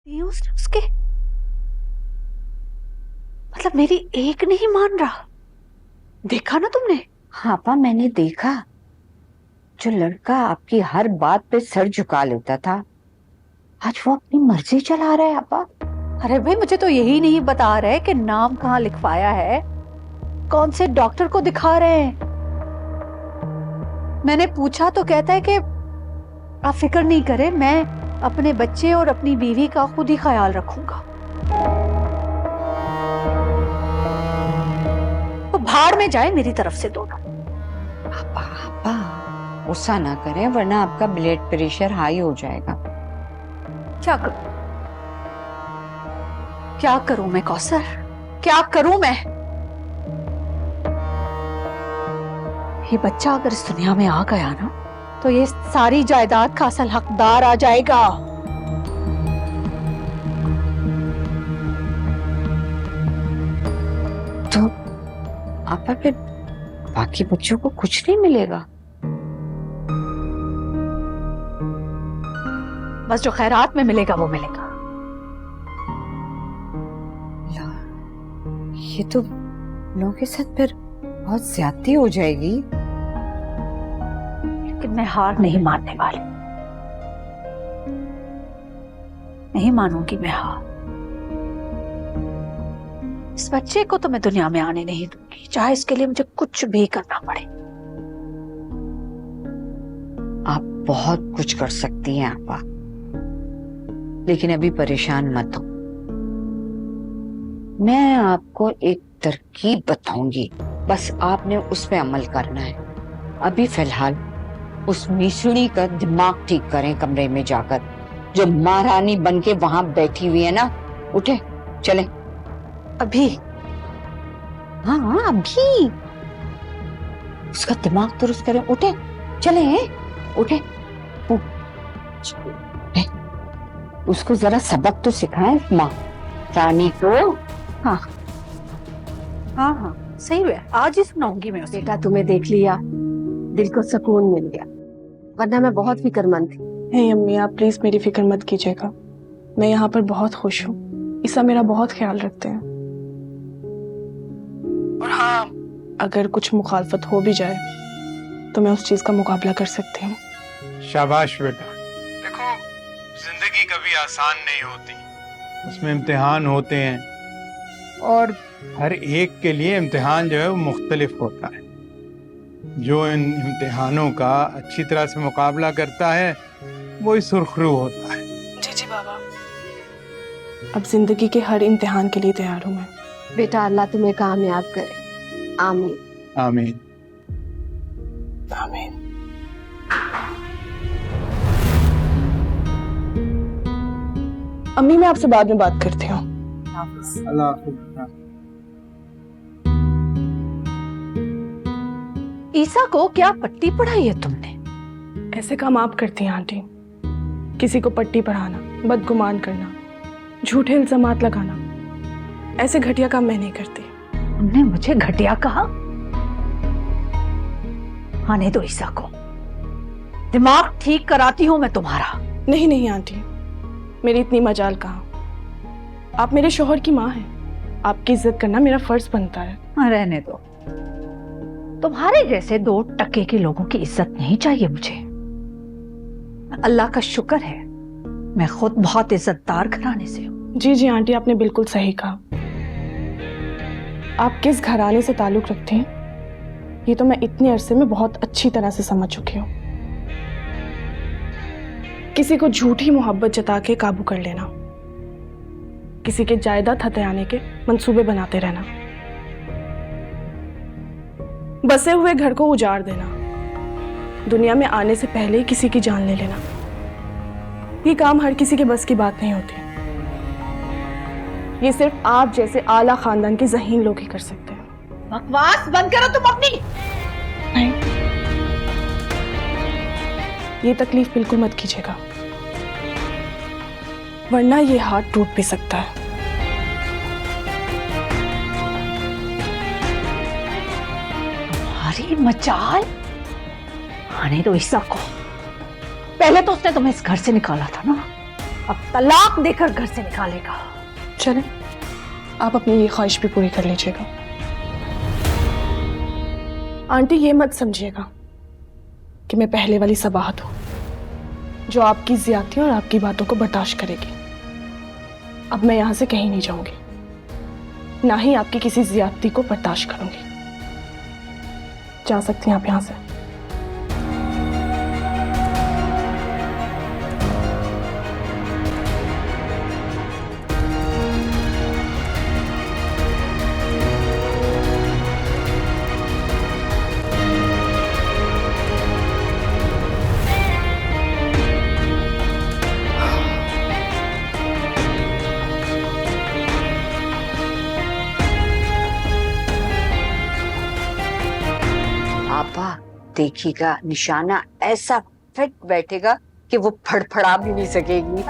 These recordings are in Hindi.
दी उसने उसके, मतलब मेरी एक नहीं मान रहा। देखा ना तुमने? हाँ पा, मैंने देखा। जो लड़का आपकी हर बात पे सर झुका लेता था, आज वो अपनी मर्जी चला रहा है आपा। अरे भाई, मुझे तो यही नहीं बता रहे कि नाम कहाँ लिखवाया है, कौन से डॉक्टर को दिखा रहे हैं। मैंने पूछा तो कहता है कि आप फिक्र नहीं करें, मैं अपने बच्चे और अपनी बीवी का खुद ही ख्याल रखूंगा। तो भाड़ में जाए मेरी तरफ से दोनों। आपा आपा, गुस्सा ना करें वरना आपका ब्लड प्रेशर हाई हो जाएगा। क्या करूं, क्या करूं मैं कौसर, क्या करूं मैं? ये बच्चा अगर इस दुनिया में आ गया ना, तो ये सारी जायदाद का असल हकदार आ जाएगा। तो आपा फिर बाकी बच्चों को कुछ नहीं मिलेगा? बस जो खैरात में मिलेगा वो मिलेगा। ये तो लोगों के साथ फिर बहुत ज्यादती हो जाएगी। लेकिन मैं हार नहीं मानने वाली, नहीं मानूंगी मैं हार। इस बच्चे को तो मैं दुनिया में आने नहीं दूंगी, चाहे इसके लिए मुझे कुछ भी करना पड़े। आप बहुत कुछ कर सकती हैं आपा, लेकिन अभी परेशान मत हो। मैं आपको एक तरकीब बताऊंगी, बस आपने उस पे अमल करना है। अभी फिलहाल उस मिसड़ी का दिमाग ठीक करें कमरे में जाकर, जो महारानी बनके वहां बैठी हुई है ना। उठे, चलें। अभी? हाँ हाँ अभी, उसका दिमाग दुरुस्त करें। उठे, चले, उठे, उठे। उसको जरा सबक तो सिखाएं माँ रानी को। हाँ हाँ हाँ, सही है, आज ही सुनाऊंगी मैं उसे। बेटा तुम्हें देख लिया, दिल को सुकून मिल गया, वरना मैं बहुत फिक्रमंद थी। नहीं अम्मी, आप प्लीज मेरी फिक्र मत कीजिएगा। मैं यहाँ पर बहुत खुश हूँ। ईसा मेरा बहुत ख्याल रखते हैं। और हाँ, अगर कुछ मुखालफत हो भी जाए तो मैं उस चीज का मुकाबला कर सकती हूँ। शाबाश बेटा। देखो, जिंदगी कभी आसान नहीं होती, उसमें इम्तिहान होते हैं और हर एक के लिए इम्तिहान जो है वो मुख्तलिफ होता है। जो इन इम्तिहानों का अच्छी तरह से मुकाबला करता है वही सुरखरू होता है। जी जी बाबा, अब जिंदगी के हर इम्तिहान के लिए तैयार हूँ मैं। बेटा अल्लाह तुम्हें कामयाब करे। आमीन आमीन आमीन। अम्मी मैं आपसे बाद में बात करती हूँ। अल्लाह हाफिज़। ईसा को क्या पट्टी पढ़ाई है तुमने? ऐसे काम आप करती हैं आंटी, किसी को पट्टी पढ़ाना, बदगुमान करना, झूठे इल्जामात लगाना, ऐसे घटिया काम मैं नहीं करती। तुमने मुझे घटिया कहा? आने दो ईसा को, दिमाग ठीक कराती हूं मैं तुम्हारा। नहीं नहीं आंटी, मेरी इतनी मजाल कहाँ। आप मेरे शोहर की माँ हैं, आपकी इज्जत करना मेरा फर्ज बनता है। रहने दो, तुम्हारे जैसे 2 टके के लोगों की इज्जत नहीं चाहिए मुझे। अल्लाह का शुक्र है मैं खुद बहुत इज्जतदार घराने से हूँ। जी जी आंटी, आपने बिल्कुल सही कहा। आप किस घराने से ताल्लुक रखती हैं ये तो मैं इतने अरसे में बहुत अच्छी तरह से समझ चुकी हूँ। किसी को झूठी मोहब्बत जता के काबू कर लेना, किसी के जायदाद हथियाने के मंसूबे बनाते रहना, बसे हुए घर को उजाड़ देना, दुनिया में आने से पहले ही किसी की जान ले लेना, ये काम हर किसी के बस की बात नहीं होती। ये सिर्फ आप जैसे आला खानदान के ज़हीन लोग ही कर सकते हैं। बकवास बंद करो तुम अपनी। नहीं, ये तकलीफ बिल्कुल मत कीजिएगा, वरना ये हाथ टूट भी सकता है। तुम्हारी मचाल, आने दो ईसा को। पहले तो उसने तुम्हें इस घर से निकाला था ना, अब तलाक देकर घर से निकालेगा। चलें, आप अपनी ये ख्वाहिश भी पूरी कर लीजिएगा। आंटी ये मत समझिएगा कि मैं पहले वाली सबाहत हूं जो आपकी ज्यादतियों और आपकी बातों को बर्दाश्त करेगी। अब मैं यहां से कहीं नहीं जाऊंगी, ना ही आपकी किसी ज्यादती को बर्दाश्त करूंगी। जा सकती हैं आप यहां से। आपा देखिएगा, निशाना ऐसा फिट बैठेगा कि वो फड़फड़ा भी नहीं सकेगी।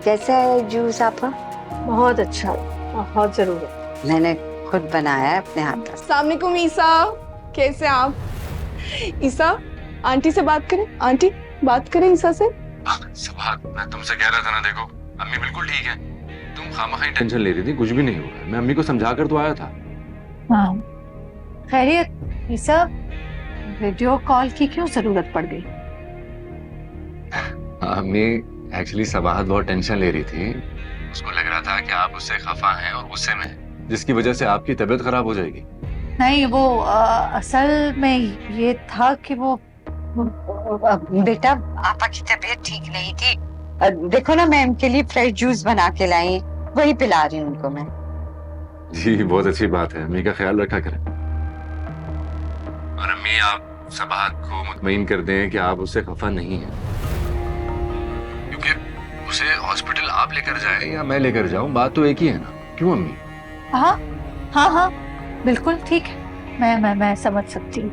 कैसा है जूस आपा? बहुत अच्छा, बहुत जरूरत। मैंने खुद बनाया है अपने हाथ का। अस्सलाम वालेकुम ईसा, कैसे आप? ईसा, आंटी से बात करें। आंटी, बात करें ईसा से। सबाहत, मैं तुमसे कह रहा था ना, देखो अम्मी बिल्कुल ठीक है। तुम खामखा ही टेंशन ले रही थी, कुछ भी नहीं हुआ। मैं अम्मी को समझा कर तो आया था। हाँ, खैरियत ईसा, वीडियो कॉल की क्यों जरूरत पड़ गई? अम्मी एक्चुअली सबाहत बहुत टेंशन ले रही थी। उसको लग रहा था कि आप उससे खफा हैं और गुस्से में हैं, जिसकी वजह से आपकी तबीयत खराब हो जाएगी। नहीं, वो असल में ये था कि वो बेटा, आपा की तबीयत ठीक नहीं थी। देखो ना, मैं उनके लिए फ्रेश जूस बना के लाई, वही पिला रही हूँ उनको मैं। जी बहुत अच्छी बात है, अम्मी का ख्याल रखा करें। और अम्मी, आप सबाहत को मुतमईन कर दें कि आप उससे खफा नहीं हैं, क्योंकि उसे हॉस्पिटल आप लेकर जाए या मैं लेकर जाऊं, बात तो एक ही है ना। क्यों अम्मी? हाँ हाँ हाँ, बिल्कुल ठीक है। मैं समझ सकती हूँ।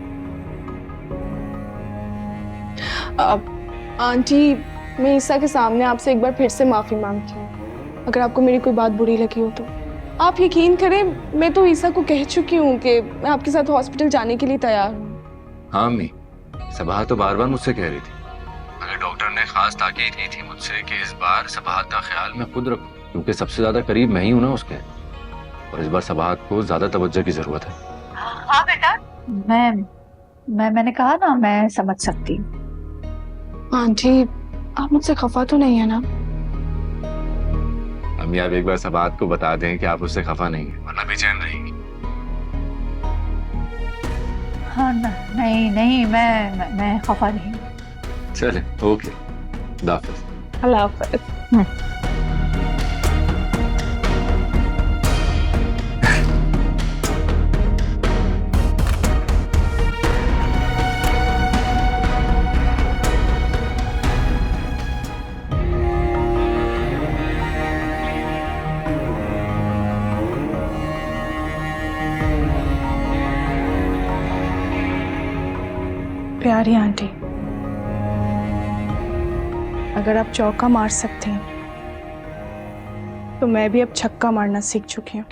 अब आंटी, मैं ईसा के सामने आपसे एक बार फिर से माफी मांगती हूँ अगर आपको मेरी कोई बात बुरी लगी हो तो। आप यकीन करें, मैं तो ईसा को कह चुकी हूँ कि मैं आपके साथ हॉस्पिटल जाने के लिए तैयार हूँ। हाँ अम्मी, सबाहत तो बार बार मुझसे कह रही थी, मगर डॉक्टर ने खास ताकीद की थी मुझसे कि इस बार सबाहत का ख्याल मैं खुद रखूं, क्योंकि सबसे ज्यादा करीब मैं ही हूं ना उसके, और इस बार सबाहत को ज्यादा तवज्जो की जरूरत है। हाँ बेटा, मैंने कहा ना, मैं समझ सकती हूँ। आंटी, आप मुझसे खफा तो नहीं है ना? अम्मी, आप एक बार सबाहत को बता दें कि आप उससे खफा नहीं है, वरना बेचैन रहेगी। हाँ नहीं, मैं खफा नहीं। चले, ओके, खुदा हाफिज़। अल्लाह हाफ़िज़। प्यारी आंटी, अगर आप चौका मार सकती हैं तो मैं भी अब छक्का मारना सीख चुकी हूँ।